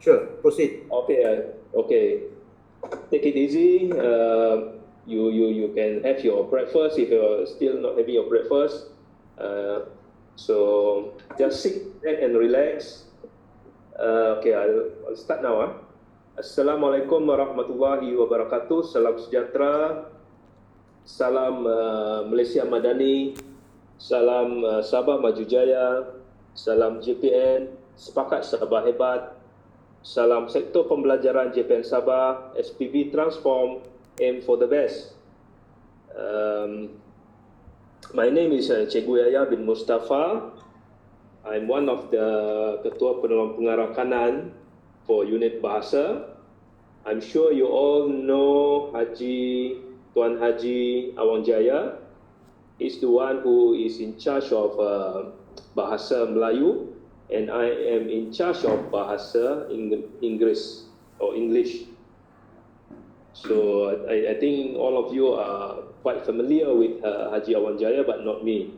Sure, proceed. Okay. Take it easy. You can have your breakfast if you're still not having your breakfast. So just sit back and relax. Okay, I'll start now. Assalamualaikum warahmatullahi wabarakatuh. Salam sejahtera. Salam Malaysia Madani. Salam Sabah Maju Jaya. Salam JPN. Sepakat Sabah Hebat. Salam Sektor Pembelajaran JPN Sabah, SPV Transform, aim for the best. My name is Cikgu Yahya bin Mustafa. I'm one of the Ketua Penolong Pengarah Kanan for Unit Bahasa. I'm sure you all know Tuan Haji Awang Jaya. He's the one who is in charge of Bahasa Melayu, and I am in charge of Bahasa English. So I think all of you are quite familiar with Haji Awang Jaya, but not me.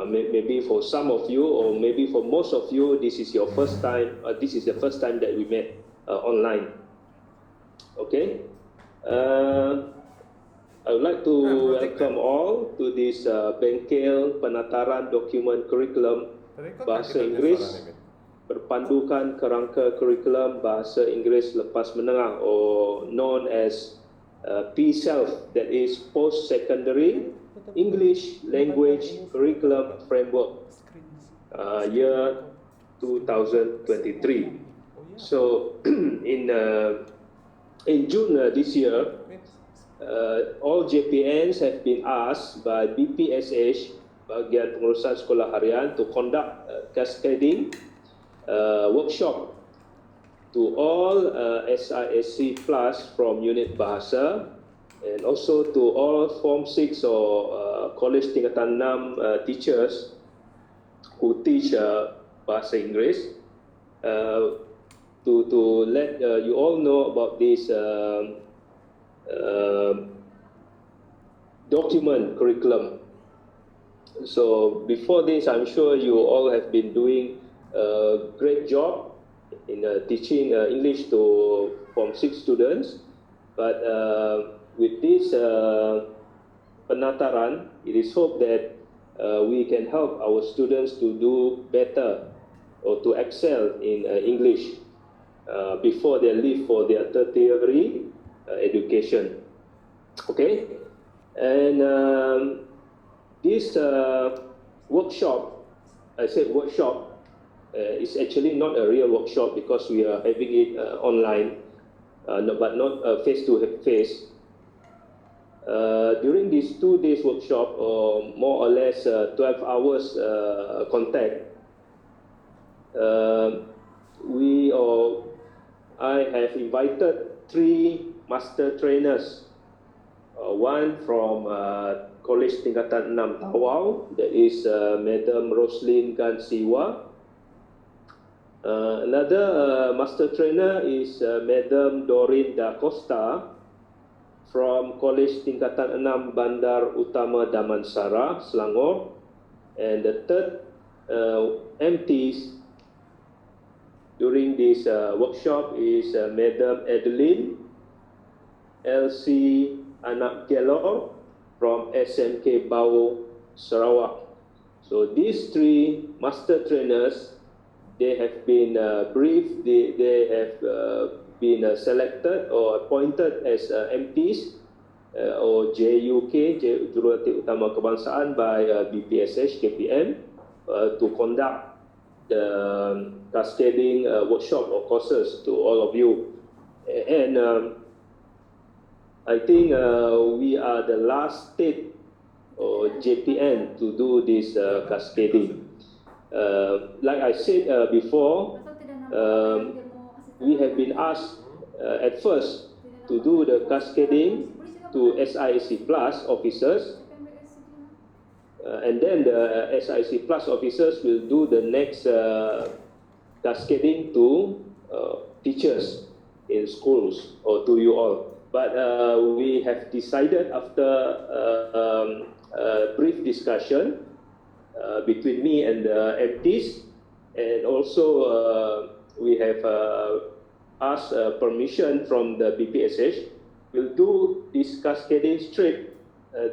Maybe for some of you, or maybe for most of you, this is your first time. This is the first time that we met online. Okay. I would like to welcome all to this Bengkel Penataran Dokumen Kurikulum Bahasa Inggeris berpandukan kerangka kurikulum Bahasa Inggeris Lepas Menengah, or known as PSELF, that is Post Secondary English Language Curriculum Framework, year 2023. So in June this year, all JPNs have been asked by BPSH, Bahagian Pengurusan Sekolah Harian, to conduct cascading workshop to all SISC Plus from Unit Bahasa, and also to all Form 6 or College Tingkatan 6 teachers who teach Bahasa Inggeris, to let you all know about this document curriculum. So before this, I'm sure you all have been doing a great job in teaching English to Form 6 students. But with this penataran, it is hoped that we can help our students to do better or to excel in English before they leave for their tertiary education. Okay, and this workshop, I said workshop, is actually not a real workshop because we are having it online, but not face to face. During these 2 days workshop, or more or less 12 hours contact, I have invited 3 master trainers. One from College Tingkatan 6 Tawau, that is Madam Roslyn Gansiwa. Another master trainer is Madam Doreen Da Costa from College Tingkatan 6 Bandar Utama Damansara, Selangor. And the third MTs during this workshop is Madam Adeline LC Anak Gelor from SMK Bau, Sarawak. So these 3 master trainers, they have been briefed, they have been selected or appointed as MTs or JUK, Jurulatih Utama Kebangsaan, by BPSH KPM to conduct the cascading workshop or courses to all of you. And I think we are the last state or JPN to do this cascading. Like I said before, we have been asked at first to do the cascading to SIC Plus officers, and then the SIC Plus officers will do the next cascading to teachers in schools or to you all. But we have decided after a brief discussion between me and the MTs, and also we have asked permission from the BPSH, we'll do this cascading straight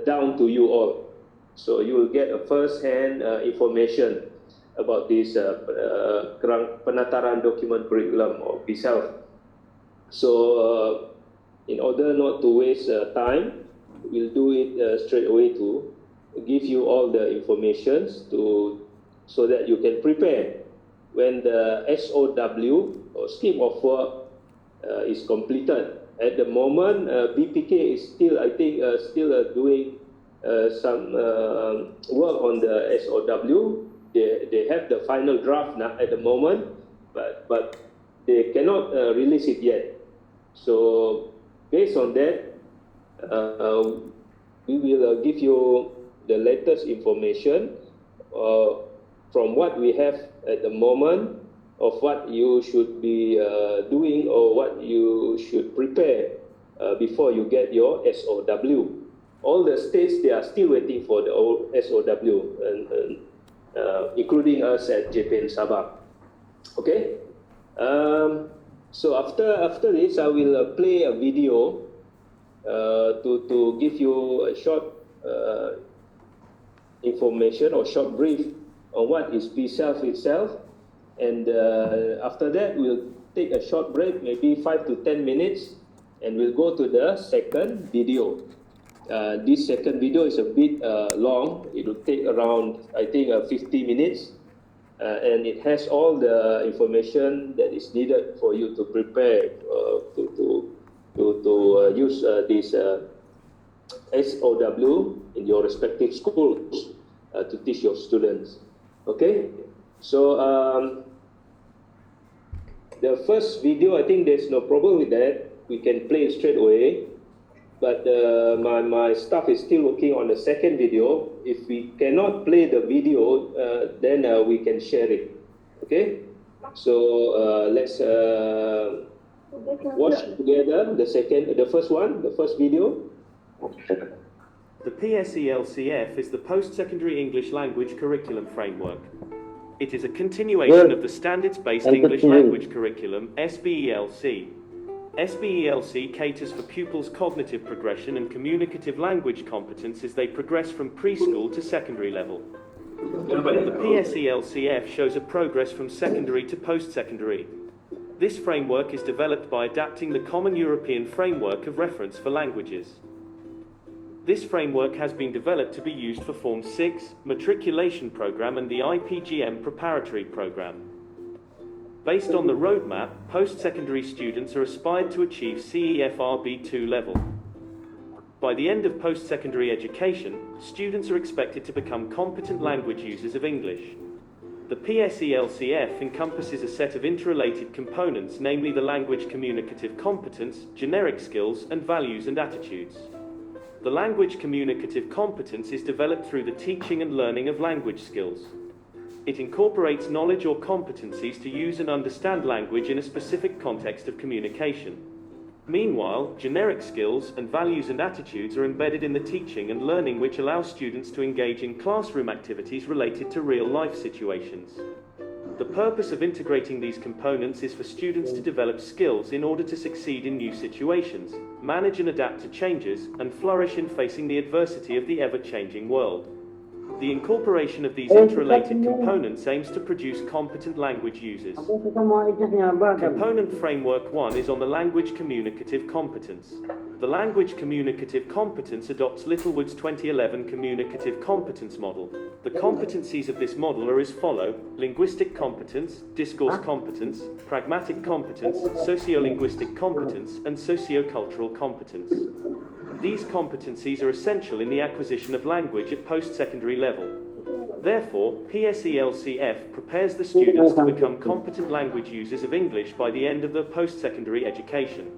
down to you all. So you will get a first-hand information about this penataran document curriculum or PSELF. So in order not to waste time, we'll do it straight away to give you all the information so that you can prepare when the SOW or scheme of work is completed. At the moment, BPK is still, I think, doing some work on the SOW. They have the final draft now at the moment, but they cannot release it yet. So based on that, we will give you the latest information from what we have at the moment of what you should be doing or what you should prepare before you get your SOW. All the states, they are still waiting for the SOW, and including us at JPN Sabah. Okay? So after this, I will play a video to give you a short information or short brief on what is PSELF itself, and after that we'll take a short break, maybe 5 to 10 minutes, and we'll go to the second video. This second video is a bit long. It will take around, I think, 50 minutes, and it has all the information that is needed for you to prepare to use this SOW in your respective schools to teach your students. Okay, so the first video, I think there's no problem with that. We can play it straight away. But my staff is still working on the second video. If we cannot play the video, then we can share it. Okay? So let's watch together the first video. The PSELCF is the Post-Secondary English Language Curriculum Framework. It is a continuation of the Standards-Based English Language Curriculum, SBELC. SBELC caters for pupils' cognitive progression and communicative language competence as they progress from preschool to secondary level. The PSELCF shows a progress from secondary to post-secondary. This framework is developed by adapting the Common European Framework of Reference for Languages. This framework has been developed to be used for Form 6, Matriculation Programme and the IPGM Preparatory Programme. Based on the roadmap, post-secondary students are aspired to achieve CEFR B2 level. By the end of post-secondary education, students are expected to become competent language users of English. The PSELCF encompasses a set of interrelated components, namely the language communicative competence, generic skills, and values and attitudes. The language communicative competence is developed through the teaching and learning of language skills. It incorporates knowledge or competencies to use and understand language in a specific context of communication. Meanwhile, generic skills and values and attitudes are embedded in the teaching and learning, which allow students to engage in classroom activities related to real-life situations. The purpose of integrating these components is for students to develop skills in order to succeed in new situations, manage and adapt to changes, and flourish in facing the adversity of the ever-changing world. The incorporation of these interrelated components aims to produce competent language users. Component Framework 1 is on the language communicative competence. The language communicative competence adopts Littlewood's 2011 communicative competence model. The competencies of this model are as follow: linguistic competence, discourse competence, pragmatic competence, sociolinguistic competence, and sociocultural competence. These competencies are essential in the acquisition of language at post-secondary level. Therefore, PSELCF prepares the students to become competent language users of English by the end of their post-secondary education.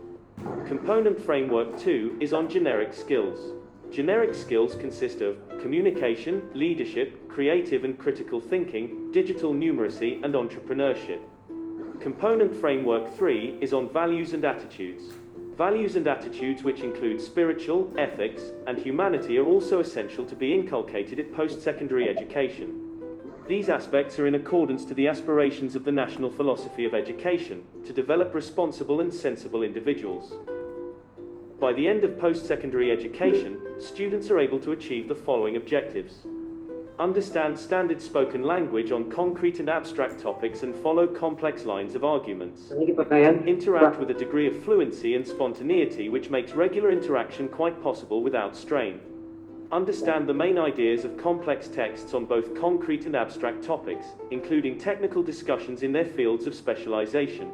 Component Framework 2 is on generic skills. Generic skills consist of communication, leadership, creative and critical thinking, digital numeracy, and entrepreneurship. Component Framework 3 is on values and attitudes. Values and attitudes, which include spiritual, ethics, and humanity, are also essential to be inculcated at post-secondary education. These aspects are in accordance to the aspirations of the national philosophy of education, to develop responsible and sensible individuals. By the end of post-secondary education, students are able to achieve the following objectives. Understand standard spoken language on concrete and abstract topics and follow complex lines of arguments. Interact with a degree of fluency and spontaneity which makes regular interaction quite possible without strain. Understand the main ideas of complex texts on both concrete and abstract topics, including technical discussions in their fields of specialization.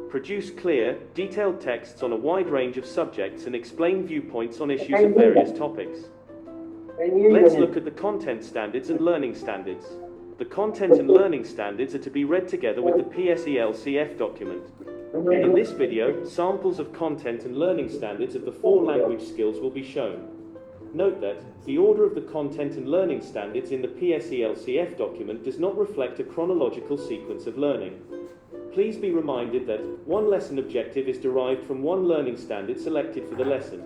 Produce clear, detailed texts on a wide range of subjects and explain viewpoints on issues of various topics. Let's look at the content standards and learning standards. The content and learning standards are to be read together with the PSELCF document. In this video, samples of content and learning standards of the 4 language skills will be shown. Note that the order of the content and learning standards in the PSELCF document does not reflect a chronological sequence of learning. Please be reminded that one lesson objective is derived from one learning standard selected for the lesson.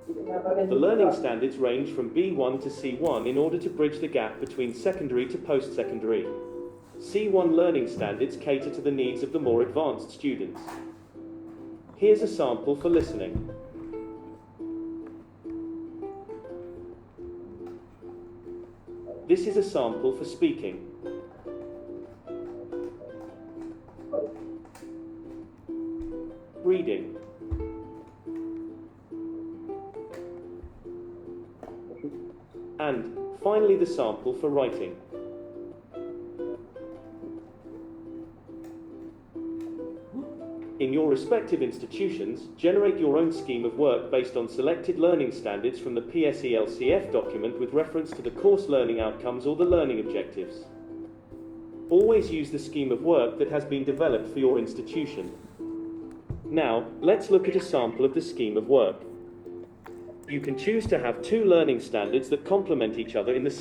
The learning standards range from B1 to C1 in order to bridge the gap between secondary to post-secondary. C1 learning standards cater to the needs of the more advanced students. Here's a sample for listening. This is a sample for speaking. Reading. And, finally, the sample for writing. In your respective institutions, generate your own scheme of work based on selected learning standards from the PSELCF document with reference to the course learning outcomes or the learning objectives. Always use the scheme of work that has been developed for your institution. Now, let's look at a sample of the scheme of work. You can choose to have 2 learning standards that complement each other in the same